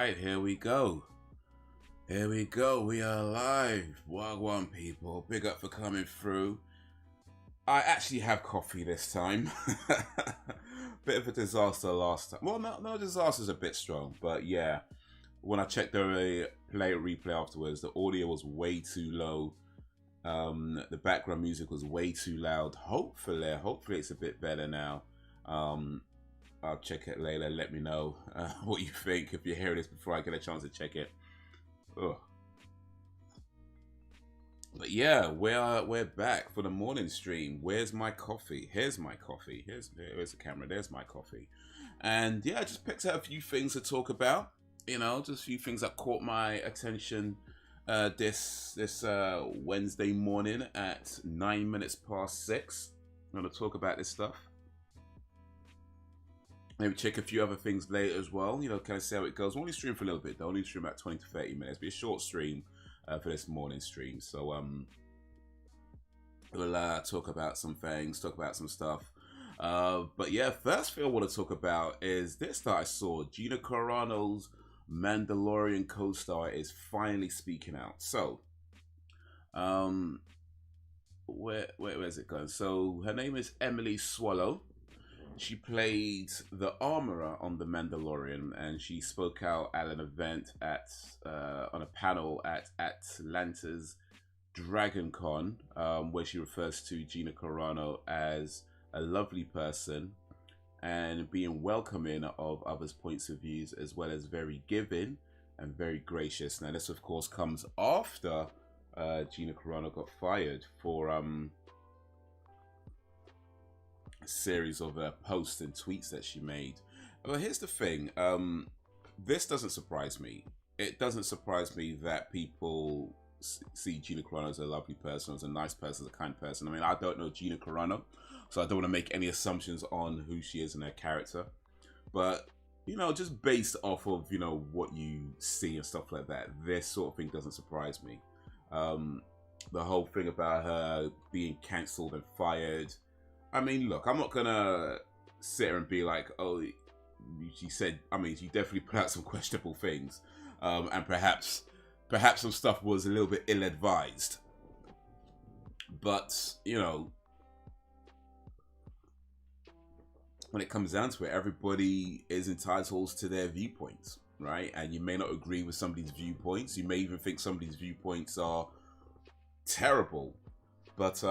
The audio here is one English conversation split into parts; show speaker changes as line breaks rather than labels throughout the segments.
right, here we go. Here we go. We are live. Wagwan people. Big up for coming through. I actually have coffee this time. Bit of a disaster last time. Well, no, disaster's a bit strong, but yeah. When I checked the replay afterwards, the audio was way too low. The background music was way too loud. Hopefully it's a bit better now. I'll check it later. Let me know what you think if you're hearing this before I get a chance to check it. Ugh. But yeah, we're back for the morning stream. Where's my coffee? Here's my coffee. Here's the camera. There's my coffee. And yeah, I just picked out a few things to talk about. You know, just a few things that caught my attention this Wednesday morning at 9 minutes past 6. I'm gonna talk about this stuff. Maybe check a few other things later as well. You know, kind of see how it goes. We'll only stream for a little bit though. Only stream about 20 to 30 minutes. Be a short stream for this morning stream. So we'll talk about some things, talk about some stuff. But yeah, first thing I want to talk about is this that I saw. Gina Carano's Mandalorian co-star is finally speaking out. So, where's it going? So her name is Emily Swallow. She played the Armourer on The Mandalorian, and she spoke out at an event on a panel at Atlanta's DragonCon, where she refers to Gina Carano as a lovely person and being welcoming of others' points of views, as well as very giving and very gracious. Now, this of course comes after Gina Carano got fired for series of posts and tweets that she made. But here's the thing, this doesn't surprise me. It doesn't surprise me that people see Gina Carano as a lovely person, as a nice person, as a kind person. I mean, I don't know Gina Carano, so I don't want to make any assumptions on who she is and her character. But, you know, just based off of, you know, what you see and stuff like that, this sort of thing doesn't surprise me. The whole thing about her being cancelled and fired, I mean, look, I'm not gonna sit here and be like, oh, she said, I mean, she definitely put out some questionable things. And perhaps some stuff was a little bit ill-advised. But, you know, when it comes down to it, everybody is entitled to their viewpoints, right? And you may not agree with somebody's viewpoints. You may even think somebody's viewpoints are terrible. But,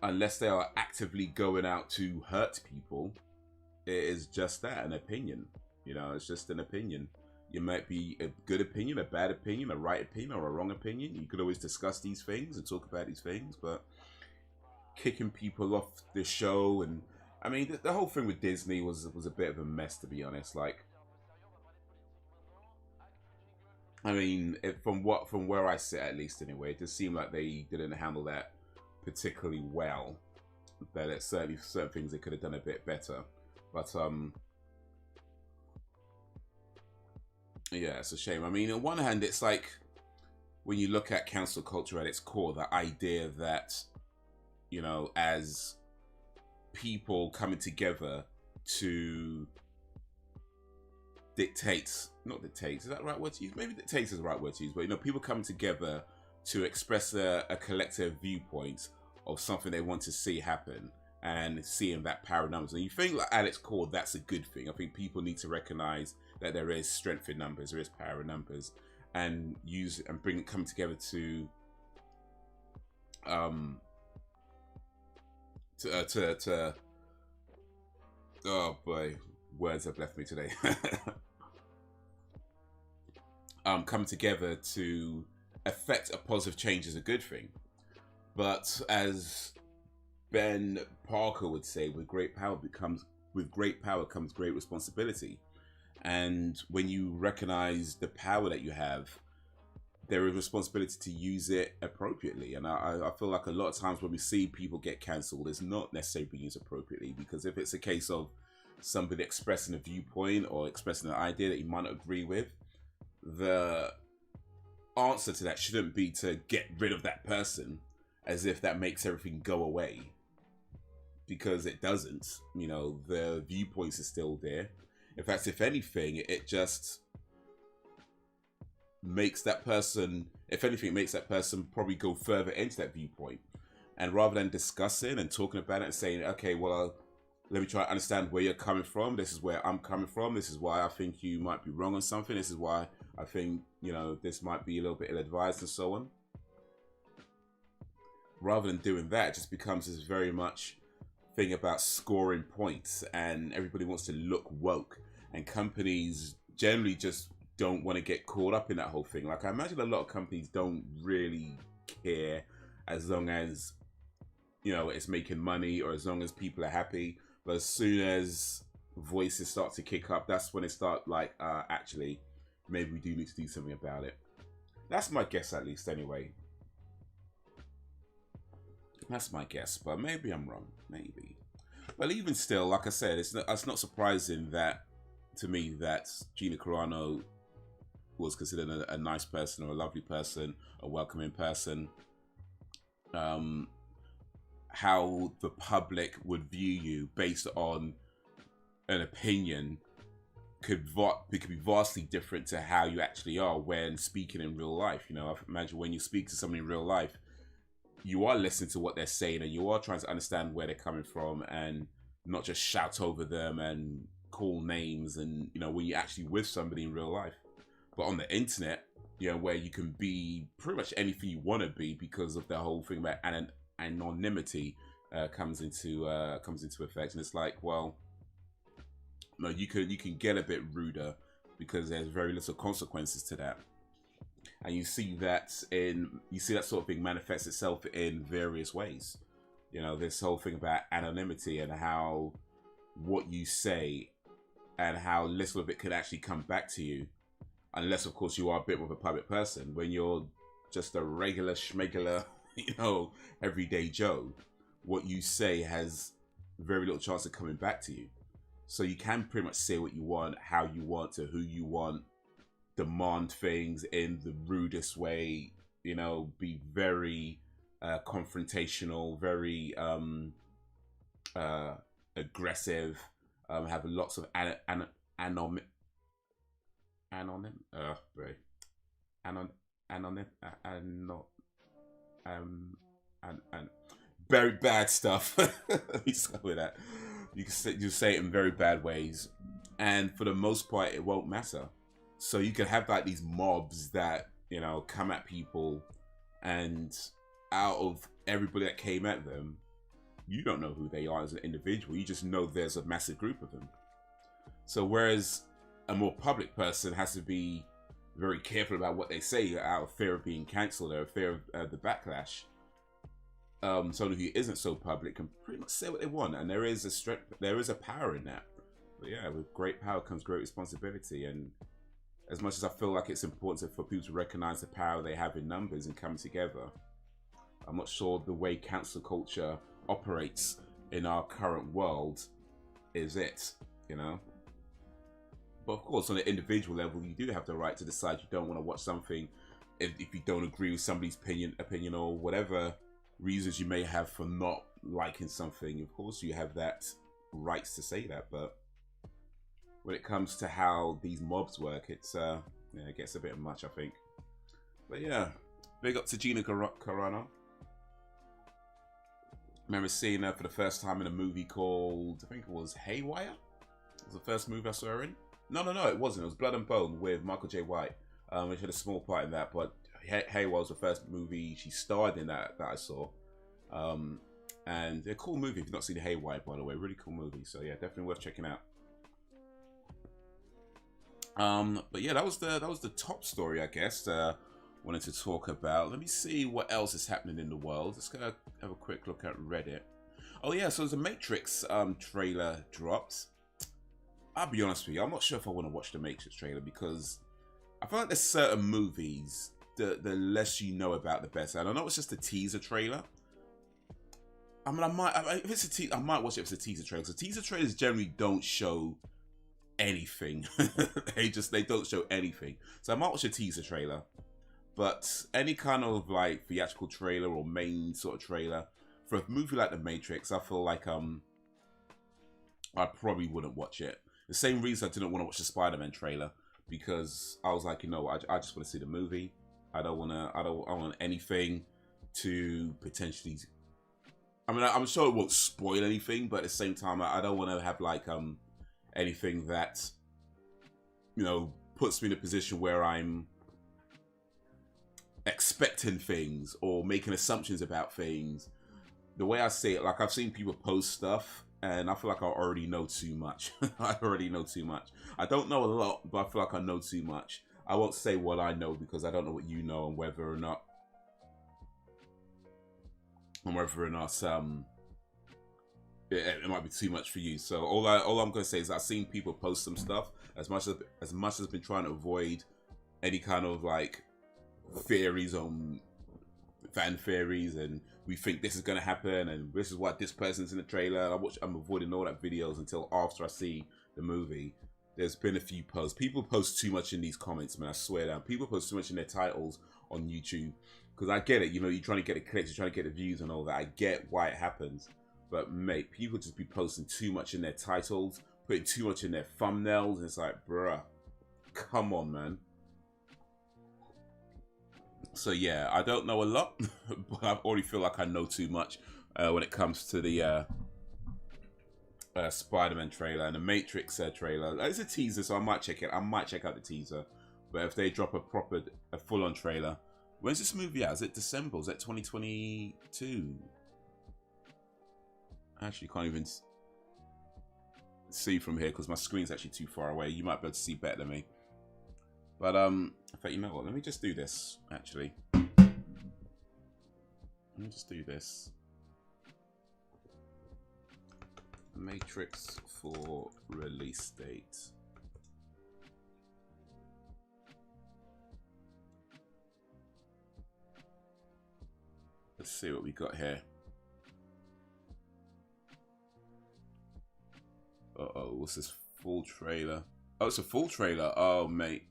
unless they are actively going out to hurt people, it is just that, an opinion. You know, it's just an opinion. It might be a good opinion, a bad opinion, a right opinion, or a wrong opinion. You could always discuss these things and talk about these things, but kicking people off the show, and I mean, the whole thing with Disney was a bit of a mess, to be honest. Like, I mean, from where I sit, at least anyway, it just seemed like they didn't handle that particularly well. That it's certainly certain things they could have done a bit better, but yeah, it's a shame. I mean, on one hand, it's like when you look at cancel culture at its core, the idea that, you know, as people coming together to not dictate, is that the right word to use? Maybe dictate is the right word to use, but, you know, people coming together to express a collective viewpoint of something they want to see happen, and seeing that power in numbers. And you think, like, at its core, that's a good thing. I think people need to recognize that there is strength in numbers, there is power in numbers, and come together to oh boy, words have left me today. Come together to affect a positive change is a good thing. But as Ben Parker would say, with great power comes great responsibility. And when you recognize the power that you have, there is responsibility to use it appropriately. And I feel like a lot of times when we see people get cancelled, it's not necessarily being used appropriately, because if it's a case of somebody expressing a viewpoint or expressing an idea that you might not agree with, the answer to that shouldn't be to get rid of that person as if that makes everything go away, because it doesn't. You know, the viewpoints are still there. In fact, if anything, it just makes that person, if anything, makes that person probably go further into that viewpoint. And rather than discussing and talking about it and saying, okay, well, let me try to understand where you're coming from. This is where I'm coming from. This is why I think you might be wrong on something. This is why I think, you know, this might be a little bit ill-advised and so on. Rather than doing that, it just becomes this very much thing about scoring points, and everybody wants to look woke, and companies generally just don't want to get caught up in that whole thing. Like, I imagine a lot of companies don't really care as long as, you know, it's making money or as long as people are happy. But as soon as voices start to kick up, that's when they start like, actually, maybe we do need to do something about it. That's my guess, at least, anyway. That's my guess, but maybe I'm wrong. Maybe. But even still, like I said, it's not surprising that, to me, that Gina Carano was considered a nice person or a lovely person, a welcoming person. How the public would view you based on an opinion could be vastly different to how you actually are when speaking in real life. You know, I imagine when you speak to somebody in real life, you are listening to what they're saying and you are trying to understand where they're coming from and not just shout over them and call names, and, you know, when you're actually with somebody in real life. But on the internet, you know, where you can be pretty much anything you want to be because of the whole thing about anonymity comes into effect, and it's like, well, no, you can get a bit ruder because there's very little consequences to that. And you see that sort of thing manifests itself in various ways. You know, this whole thing about anonymity and how what you say and how little of it could actually come back to you, unless, of course, you are a bit of a public person. When you're just a regular schmegular, you know, everyday Joe, what you say has very little chance of coming back to you. So you can pretty much say what you want, how you want, to who you want, demand things in the rudest way, you know, be very confrontational, very aggressive, have lots of very bad stuff. Let me start with that. You say it in very bad ways, and for the most part, it won't matter. So you can have like these mobs that, you know, come at people, and out of everybody that came at them, you don't know who they are as an individual. You just know there's a massive group of them. So whereas a more public person has to be very careful about what they say out of fear of being cancelled or fear of the backlash, somebody who isn't so public can pretty much say what they want, and there is a strength, there is a power in that. But yeah, with great power comes great responsibility, and as much as I feel like it's important for people to recognize the power they have in numbers and coming together, I'm not sure the way cancel culture operates in our current world is it, you know. But of course, on an individual level, you do have the right to decide you don't want to watch something if you don't agree with somebody's opinion or whatever reasons you may have for not liking something. Of course, you have that rights to say that. But when it comes to how these mobs work, it's yeah, it gets a bit much, I think. But yeah, big up to Gina Carano. Remember seeing her for the first time in a movie called, I think it was Haywire. It was the first movie I saw her in. No, it wasn't. It was Blood and Bone with Michael J. White. Which had a small part in that, but Haywire was the first movie she starred in that I saw. And a cool movie. If you've not seen Haywire, by the way, really cool movie. So yeah, definitely worth checking out. But yeah, that was the top story, I guess. Wanted to talk about. Let me see what else is happening in the world. Let's go have a quick look at Reddit. Oh yeah, so there's a Matrix trailer dropped. I'll be honest with you, I'm not sure if I want to watch the Matrix trailer because I feel like there's certain movies the less you know about, the better. And I know it's just a teaser trailer. I mean, I might watch it if it's a teaser trailer. Because teaser trailers generally don't show anything. they don't show anything. So I might watch a teaser trailer. But any kind of like theatrical trailer or main sort of trailer for a movie like The Matrix, I feel like I probably wouldn't watch it. The same reason I didn't want to watch the Spider-Man trailer, because I was like, you know, I just want to see the movie. I don't want anything to potentially. I mean, I'm sure it won't spoil anything, but at the same time, I don't want to have like anything that, you know, puts me in a position where I'm expecting things or making assumptions about things. The way I say it, like I've seen people post stuff and I feel like I already know too much. I already know too much. I don't know a lot, but I feel like I know too much. I won't say what I know because I don't know what you know and whether or not it might be too much for you. So all I'm gonna say is I've seen people post some stuff. As much as I've been trying to avoid any kind of like theories on fan theories and we think this is gonna happen and this is what this person's in the trailer. I'm avoiding all that videos until after I see the movie. There's been a few posts. People post too much in these comments, man. I swear down. People post too much in their titles on YouTube. Because I get it, you know, you're trying to get the clicks, you're trying to get the views and all that. I get why it happens. But mate, people just be posting too much in their titles, putting too much in their thumbnails. And it's like, bruh, come on, man. So yeah, I don't know a lot, but I already feel like I know too much when it comes to the Spider-Man trailer and the Matrix trailer. It's a teaser, so I might check it. I might check out the teaser. But if they drop a full-on trailer, when's this movie out? Is it December? Is that 2022? I actually can't even see from here because my screen's actually too far away. You might be able to see better than me. But in fact, you know what? Let me just do this. Actually, let me just do this. Matrix 4 release date. Let's see what we got here. Uh-oh, what's this full trailer? Oh, it's a full trailer. Oh, mate.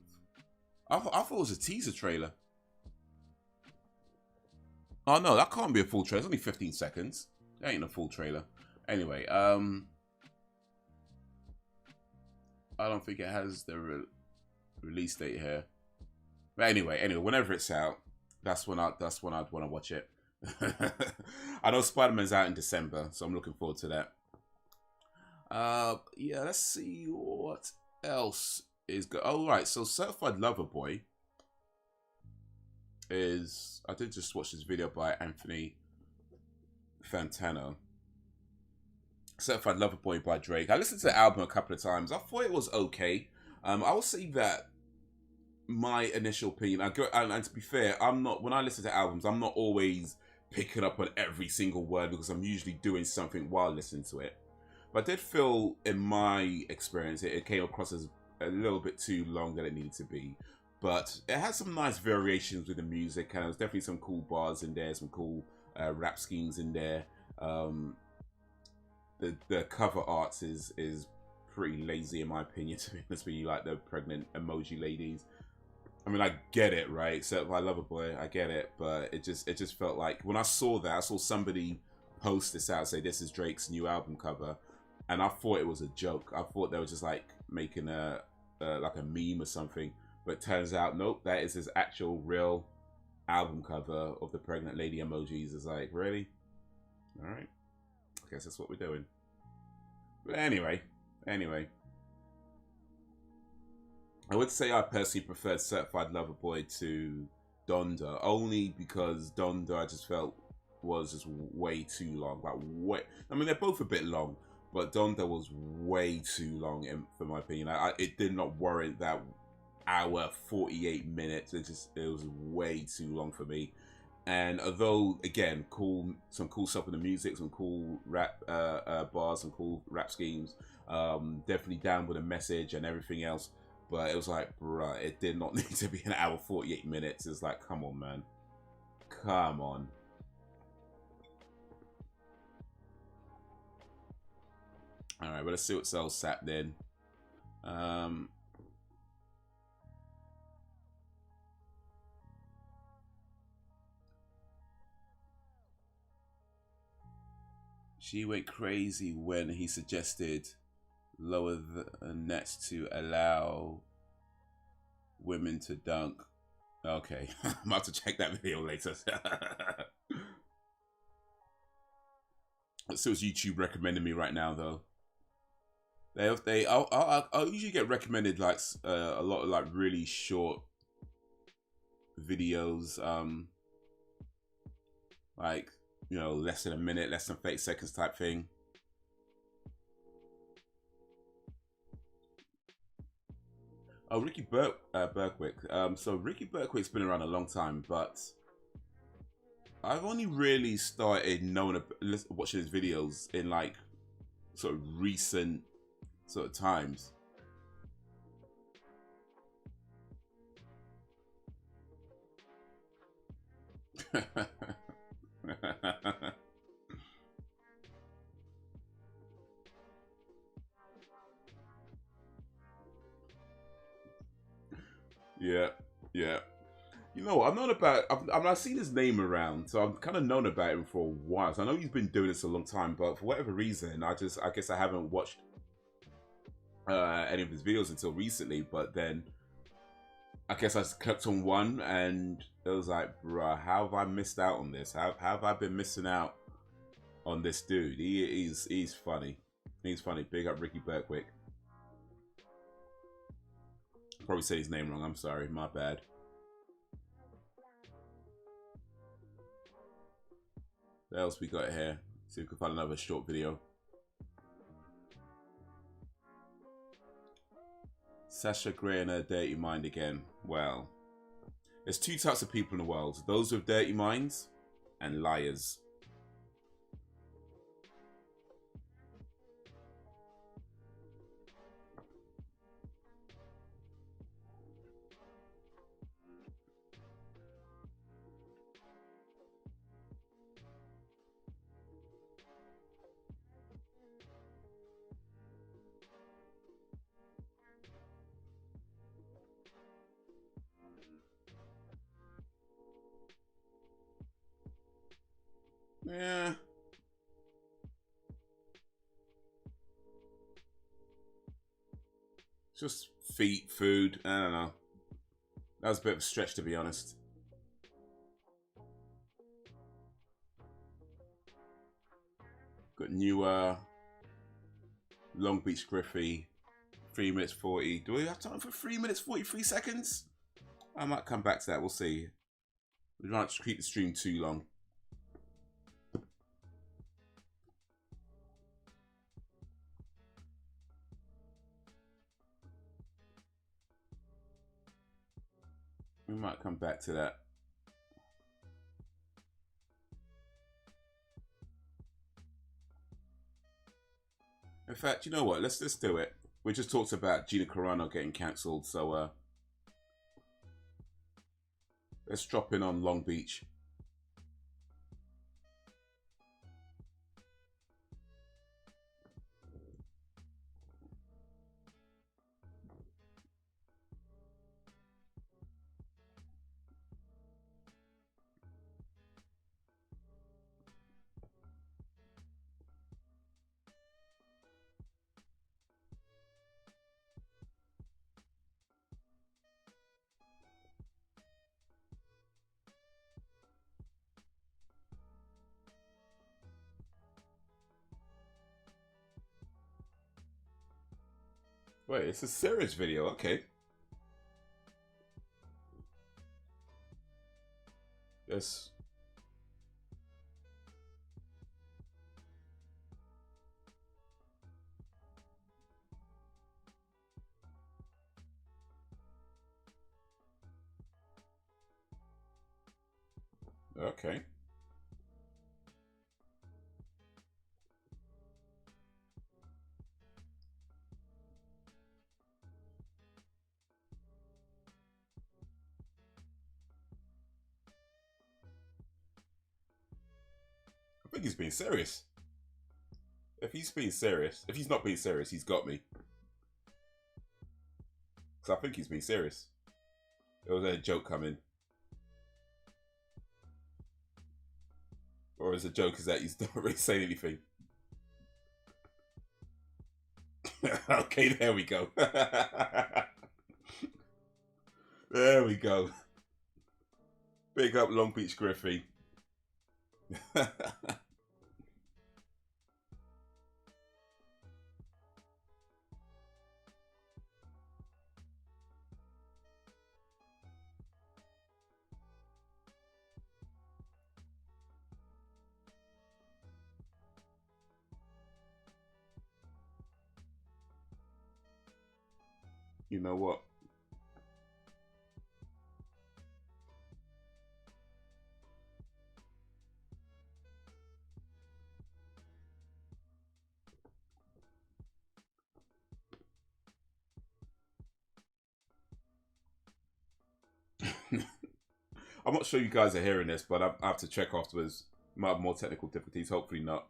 I thought it was a teaser trailer. Oh, no, that can't be a full trailer. It's only 15 seconds. That ain't a full trailer. Anyway, I don't think it has the release date here. But anyway, whenever it's out, that's when I'd want to watch it. I know Spider-Man's out in December, so I'm looking forward to that. Yeah, let's see what else is good. Oh, right, so Certified Lover Boy is... I did just watch this video by Anthony Fantano. Certified Lover Boy by Drake. I listened to the album a couple of times. I thought it was okay. I will say that my initial opinion, and to be fair, I'm not, when I listen to albums, I'm not always picking up on every single word because I'm usually doing something while listening to it. But I did feel, in my experience, it came across as a little bit too long than it needed to be. But it has some nice variations with the music, and there's definitely some cool bars in there, some cool rap schemes in there. The cover art is pretty lazy in my opinion, to be honest with you, like the pregnant emoji ladies. I mean, I get it, right? Certified Lover Boy, I get it, but it just felt like when I saw that, I saw somebody post this out, say this is Drake's new album cover, and I thought it was a joke. I thought they were just like making like a meme or something, but turns out nope, that is his actual real album cover of the pregnant lady emojis. Is like, really? All right, I guess that's what we're doing. But anyway, I would say I personally preferred Certified Lover Boy to Donda, only because Donda I just felt was just way too long. Like I mean, they're both a bit long, but Donda was way too long, for my opinion. It did not warrant that hour 48 minutes. It was way too long for me. And although, again, some cool stuff in the music, some cool rap bars, some cool rap schemes, definitely down with the message and everything else. But it was like, bruh, it did not need to be an hour 48 minutes. It's like, come on, man. Come on. Alright, but let's see what else sat then. She went crazy when he suggested lower the nets to allow women to dunk. Okay, I'm about to check that video later. So it's YouTube recommending me right now, though. I'll usually get recommended like a lot of like really short videos, like, you know, less than a minute, less than 30 seconds type thing. Oh, Ricky Berwick. So Ricky Berwick's been around a long time, but I've only really started watching his videos in like sort of recent sort of times. Yeah, yeah. You know, I've seen his name around, so I've kind of known about him for a while. So I know he's been doing this a long time, but for whatever reason, I guess I haven't watched any of his videos until recently. But then I guess I clicked on one, and it was like, bruh, how have I missed out on this? How have I been missing out on this dude? He's funny. He's funny. Big up Ricky Berwick. Probably said his name wrong. I'm sorry. My bad. What else we got here? See if we can find another short video. Sasha Grey and her dirty mind again. Well, there's two types of people in the world: those with dirty minds and liars. Yeah. Just feet, food. I don't know. That was a bit of a stretch, to be honest. Got new LongBeach Griffy. 3 minutes 40. Do we have time for 3 minutes 43 seconds? I might come back to that. We'll see. We don't have to keep the stream too long. We might come back to that. In fact, you know what? Let's do it. We just talked about Gina Carano getting cancelled, so let's drop in on Long Beach. Wait, it's a serious video, okay. Yes. Okay. I think he's being serious. If he's being serious, if he's not being serious, he's got me. Because I think he's being serious. There was a joke coming. Or is a joke is that he's not really saying anything? Okay, there we go. There we go. Big up LongBeach Griffy. You know what? I'm not sure you guys are hearing this, but I have to check afterwards. Might have more technical difficulties. Hopefully not.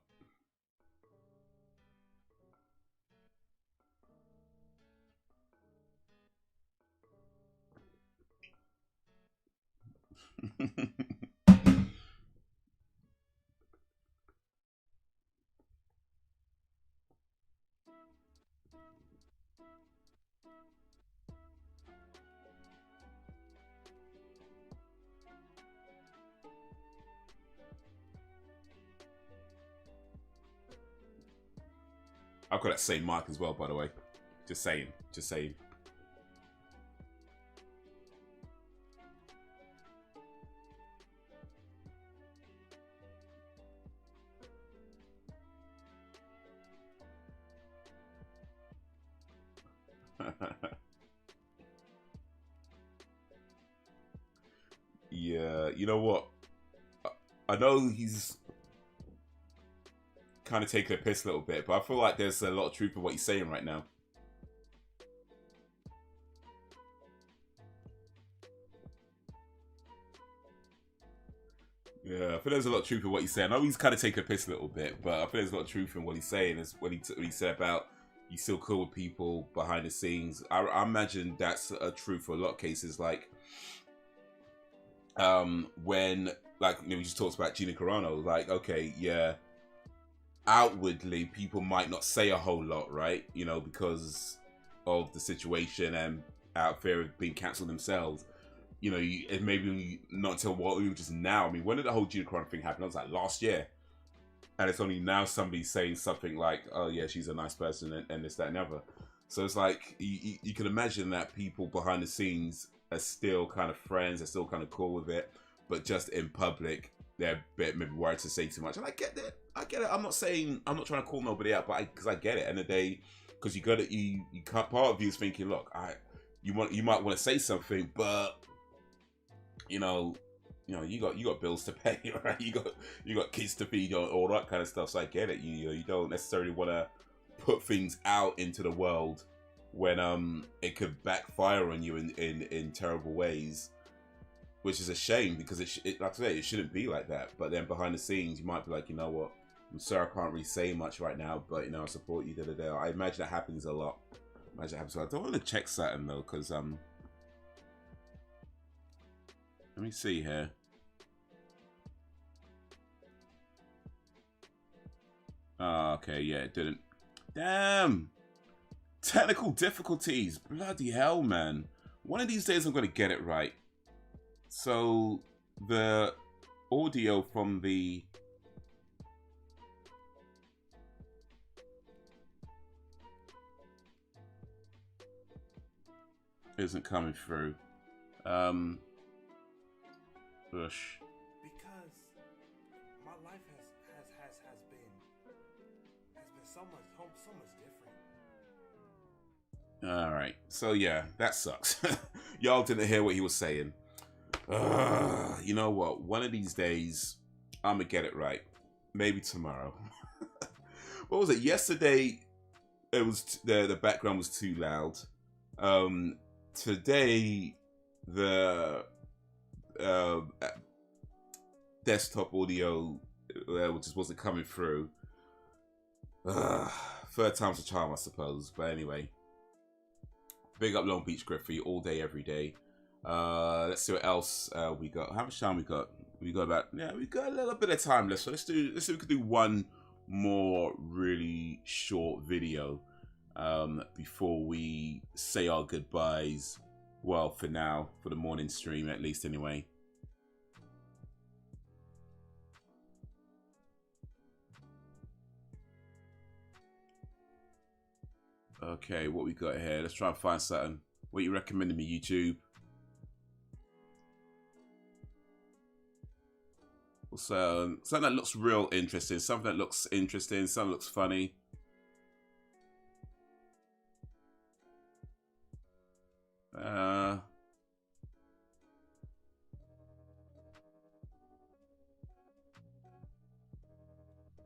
I've got that same mic as well, by the way. Just saying. Just saying. Yeah, you know what? I know he's kind of taking a piss a little bit, but I feel like there's a lot of truth in what he's saying right now. Yeah, I think there's a lot of truth in what he's saying. I know he's kind of taking a piss a little bit, but I think there's a lot of truth in what he's saying. Is when he said about he's still cool with people behind the scenes. I imagine that's a truth for a lot of cases. Like, when we just talked about Gina Carano. Like, okay, yeah, outwardly people might not say a whole lot, right? You know, because of the situation and out of fear of being cancelled themselves. You know, it maybe not until just now. I mean, when did the whole Gina Carano thing happen? It was like last year. And it's only now somebody saying something like, oh yeah, she's a nice person and this, that, and the other. So it's like, you can imagine that people behind the scenes are still kind of friends, they're still kind of cool with it. But just in public, they're a bit maybe worried to say too much. And I get that. I get it. I'm not trying to call nobody out, but because I get it. End of the day, because you can't, part of you is thinking, look, you might want to say something, but you got bills to pay, right? You got kids to feed, all that kind of stuff. So I get it. You don't necessarily want to put things out into the world when it could backfire on you in terrible ways, which is a shame because it like I say, it shouldn't be like that. But then behind the scenes, you might be like, you know what, I'm sorry, I can't really say much right now, but I support you. I imagine that happens a lot. I don't want to check Saturn though, because let me see here. Oh, okay, yeah, it didn't. Damn! Technical difficulties. Bloody hell, man. One of these days I'm going to get it right. So, the audio from the... isn't coming through. Push.
Because my life has been so much different.
All right, so yeah, that sucks. Y'all didn't hear what he was saying. You know what? One of these days, I'm gonna get it right. Maybe tomorrow. What was it? Yesterday, it was the background was too loud. Today, the desktop audio just wasn't coming through. Third time's a charm, I suppose. But anyway, big up LongBeach Griffy all day, every day. Let's see what else we got. How much time we got? We got a little bit of time left. So let's see if we could do one more really short video before we say our goodbyes Well, for now, for the morning stream at least anyway. Okay, what we got here? Let's try and find something. What you recommending me, YouTube? So, something that looks real interesting. Something that looks interesting. Something that looks funny.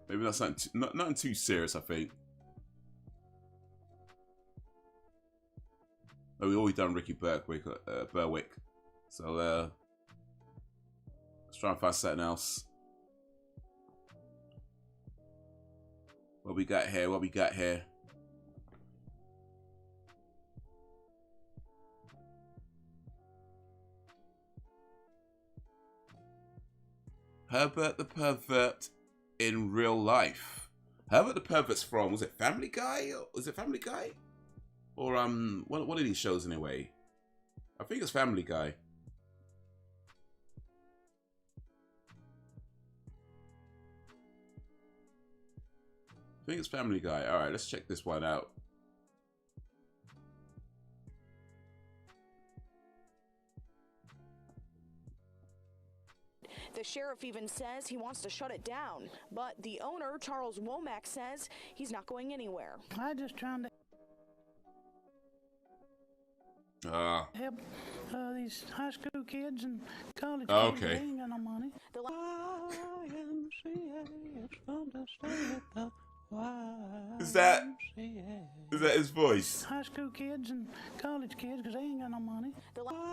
Maybe not something nothing too serious, I think. Oh, we always done Ricky Berwick. So let's try and find something else. What we got here? What we got here? Herbert the Pervert in real life. Herbert the Pervert's from, was it Family Guy? Was it Family Guy? Or one of these shows anyway. I think it's Family Guy. I think it's Family Guy. All right, let's check this one out.
The sheriff even says he wants to shut it down, but the owner, Charles Womack, says he's not going anywhere.
I just trying to help these high school kids and college kids. They ain't got no money.
Is that his voice?
High school kids and college kids, because they ain't got no money.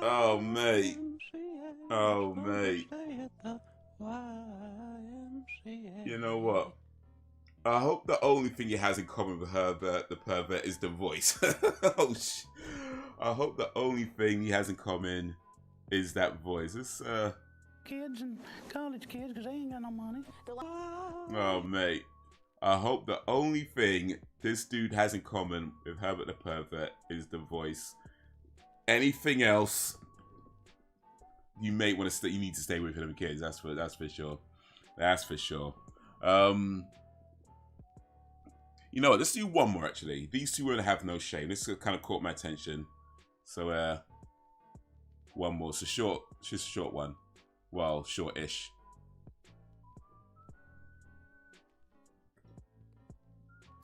Oh, mate. Oh, mate. You know what? I hope the only thing he has in common with Herbert the Pervert is the voice. I hope the only thing he has in common is that voice. It's,
kids and college kids, because they ain't got no money.
Oh, mate. I hope the only thing this dude has in common with Herbert the Pervert is the voice. Anything else, you may want to stay. You need to stay with him, kids. That's for sure. That's for sure. You know what? Let's do one more. Actually, these two would have no shame. This kind of caught my attention. So, one more. It's a short, just a short one. Well, short-ish.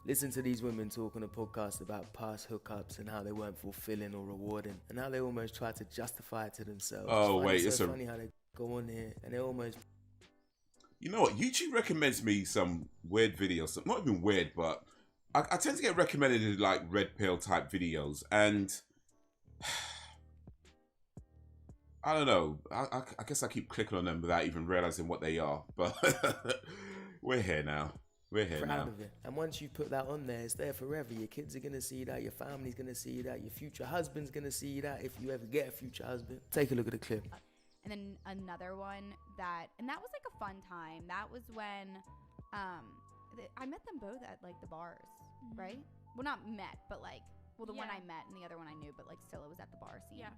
Listen to these women talk on a podcast about past hookups and how they weren't fulfilling or rewarding, and how they almost try to justify it to themselves.
Oh, wait,
it's so funny how they go on here and they almost...
You know what? YouTube recommends me some weird videos. Not even weird, but I tend to get recommended like red pill type videos, and I don't know. I guess I keep clicking on them without even realizing what they are. But we're here now. We're here now.
Of it. And once you put that on there, it's there forever. Your kids are going to see that. Your family's going to see that. Your future husband's going to see that if you ever get a future husband. Take a look at the clip.
And then another one that was like a fun time. That was when I met them both at like the bars, right? Well, not met, but like, well, the one I met and the other one I knew, but like still it was at the bar scene. Yeah.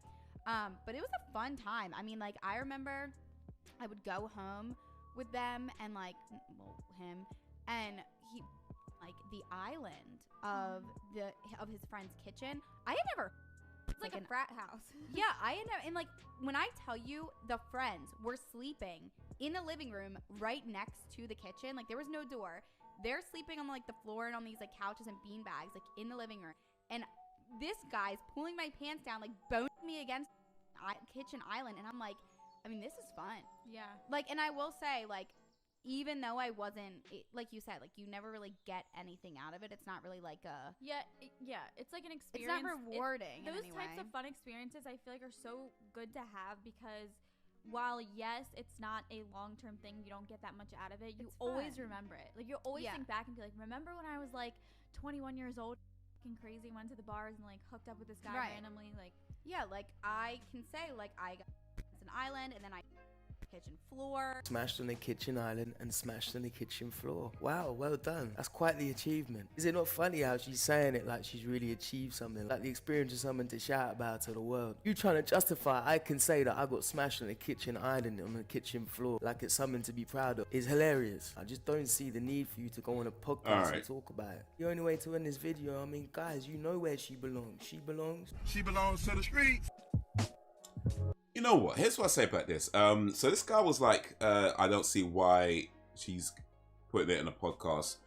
But it was a fun time. I mean, like I remember I would go home with them and like, well, him. And he, like, the island of his friend's kitchen. I had never.
It's like a frat house.
Yeah, I had never. And like, when I tell you, the friends were sleeping in the living room right next to the kitchen. Like, there was no door. They're sleeping on like the floor and on these like couches and bean bags, like in the living room. And this guy's pulling my pants down, like boning me against kitchen island. And I'm like, I mean, this is fun.
Yeah.
Like, and I will say, like, even though I wasn't, like you said, like you never really get anything out of it. It's not really like a...
Yeah, it's like an experience.
It's not rewarding.
Those types of fun experiences I feel like are so good to have because while, yes, it's not a long-term thing, you don't get that much out of it, you always remember it. Like, you always think back and be like, remember when I was like 21 years old, fucking crazy, went to the bars and like hooked up with this guy randomly? Like,
yeah, like I can say like I got an island and then I kitchen floor.
Smashed on the kitchen island and smashed on the kitchen floor. Wow, well done. That's quite the achievement. Is it not funny how she's saying it like she's really achieved something, like the experience of something to shout about to the world? You trying to justify I can say that I got smashed on the kitchen island on the kitchen floor like it's something to be proud of is hilarious. I just don't see the need for you to go on a podcast and talk about it. The only way to end this video, I mean, guys, you know where she belongs. She belongs to the streets.
You know what? Here's what I say about this. So this guy was like, I don't see why she's putting it in a podcast.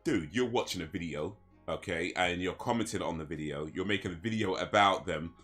Dude, you're watching a video, okay, and you're commenting on the video. You're making a video about them.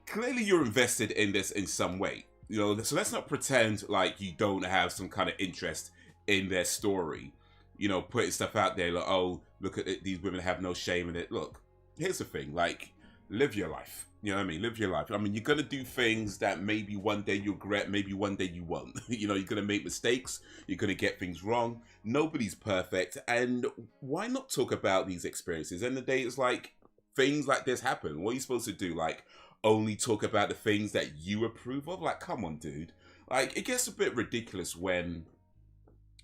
Clearly, you're invested in this in some way. You know, so let's not pretend like you don't have some kind of interest in their story. You know, putting stuff out there like, oh, look at it, these women have no shame in it. Look, here's the thing, like, live your life. You know what I mean? Live your life. I mean, you're going to do things that maybe one day you'll regret, maybe one day you won't. You know, you're going to make mistakes. You're going to get things wrong. Nobody's perfect. And why not talk about these experiences? And the day it's like, things like this happen. What are you supposed to do? Like, only talk about the things that you approve of? Like, come on, dude. Like, it gets a bit ridiculous when,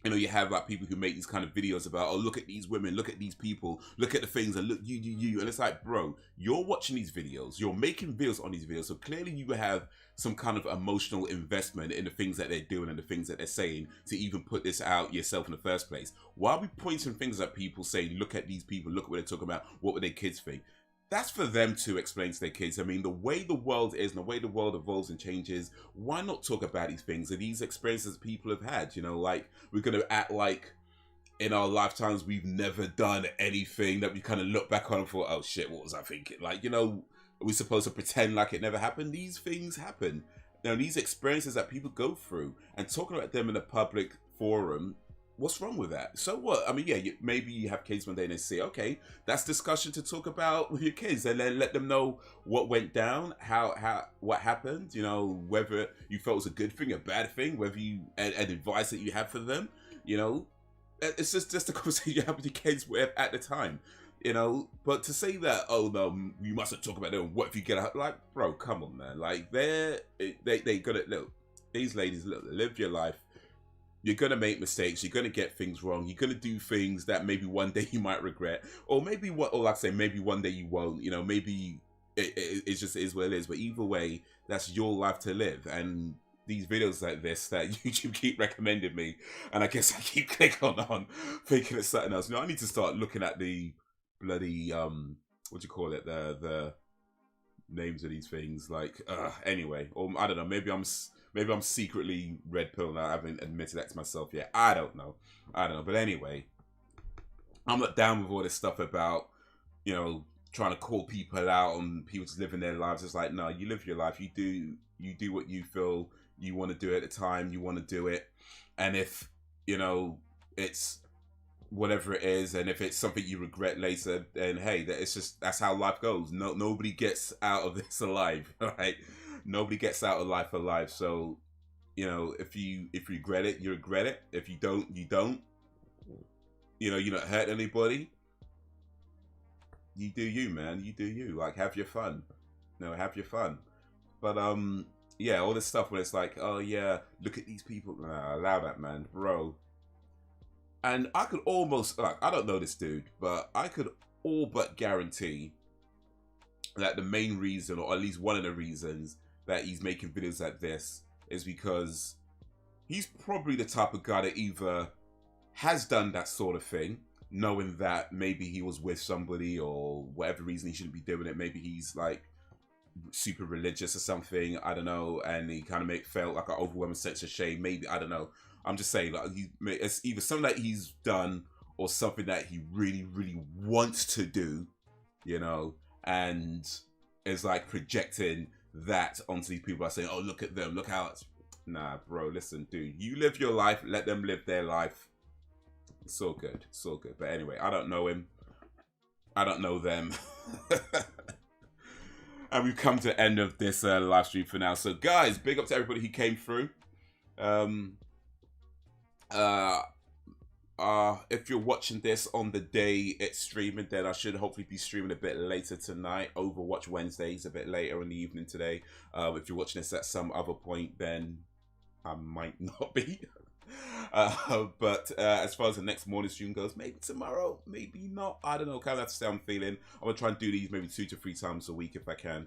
you know, you have like people who make these kind of videos about, oh, look at these women, look at these people, look at the things, and look, you. And it's like, bro, you're watching these videos, you're making videos on these videos, so clearly you have some kind of emotional investment in the things that they're doing and the things that they're saying to even put this out yourself in the first place. Why are we pointing fingers at people saying, look at these people, look at what they're talking about, what would their kids think? That's for them to explain to their kids. I mean, the way the world is and the way the world evolves and changes, why not talk about these things and these experiences people have had? You know, like, we're going to act like in our lifetimes we've never done anything that we kind of look back on and thought, oh shit, what was I thinking? Like, you know, are we supposed to pretend like it never happened? These things happen. You know, these experiences that people go through, and talking about them in a public forum, what's wrong with that? So what? I mean, yeah, maybe you have kids one day and they say, okay, that's discussion to talk about with your kids, and then let them know what went down, what happened, you know, whether you felt it was a good thing, a bad thing, whether you, and advice that you have for them, you know. It's just a conversation you have with your kids at the time, you know. But to say that, oh no, you mustn't talk about them, what if you get out, like, bro, come on, man. Like, they gotta, look, these ladies, look, live your life. You're going to make mistakes. You're going to get things wrong. You're going to do things that maybe one day you might regret. Or maybe, or like I say, maybe one day you won't. You know, maybe it just is what it is. But either way, that's your life to live. And these videos like this that YouTube keep recommending me, and I guess I keep clicking on thinking it's something else. You know, I need to start looking at the bloody, what do you call it? The names of these things. Like, anyway. Or I don't know, maybe I'm secretly red pill and I haven't admitted that to myself yet. I don't know. But anyway, I'm not down with all this stuff about, you know, trying to call people out and people just living their lives. It's like, no, you live your life. You do what you feel you want to do at the time you want to do it. And if, you know, it's whatever it is, and if it's something you regret later, then hey, that's how life goes. Nobody gets out of this alive, right? Nobody gets out of life alive. So, you know, if you regret it, you regret it. If you don't, you don't. You know, you're not hurting anybody. You do you, man. You do you. Like, have your fun. No, have your fun. But yeah, all this stuff where it's like, oh yeah, look at these people. Nah, allow that, man, bro. And I could almost, like, I don't know this dude, but I could all but guarantee that the main reason, or at least one of the reasons that he's making videos like this, is because he's probably the type of guy that either has done that sort of thing, knowing that maybe he was with somebody or whatever reason he shouldn't be doing it. Maybe he's like super religious or something, I don't know, and he kind of felt like an overwhelming sense of shame. Maybe, I don't know. I'm just saying, like, it's either something that he's done or something that he really, really wants to do, you know, and is like projecting that onto these people by saying, oh, look at them, look how it's... Nah, bro, listen, dude, you live your life, let them live their life. It's all good, it's all good. But anyway, I don't know him, I don't know them. And we've come to the end of this live stream for now. So guys, big up to everybody who came through. If you're watching this on the day it's streaming, then I should hopefully be streaming a bit later tonight. Overwatch Wednesdays a bit later in the evening today. If you're watching this at some other point, then I might not be. But as far as the next morning stream goes, maybe tomorrow, maybe not. I don't know. Kind of have to say I'm feeling. I'm gonna try and do these maybe 2 to 3 times a week if I can,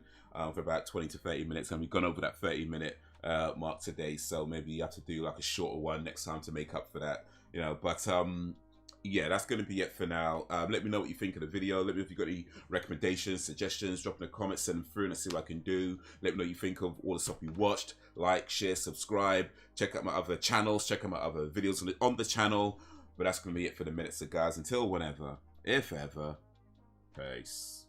for about 20 to 30 minutes. And we've gone over that 30-minute mark today, so maybe you have to do like a shorter one next time to make up for that. You know, but yeah, that's going to be it for now. Let me know what you think of the video. Let me know if you've got any recommendations, suggestions. Drop in the comments, send them through, and I'll see what I can do. Let me know what you think of all the stuff we watched. Like, share, subscribe. Check out my other channels. Check out my other videos on the channel. But that's going to be it for the minutes, so guys. Until whenever, if ever, peace.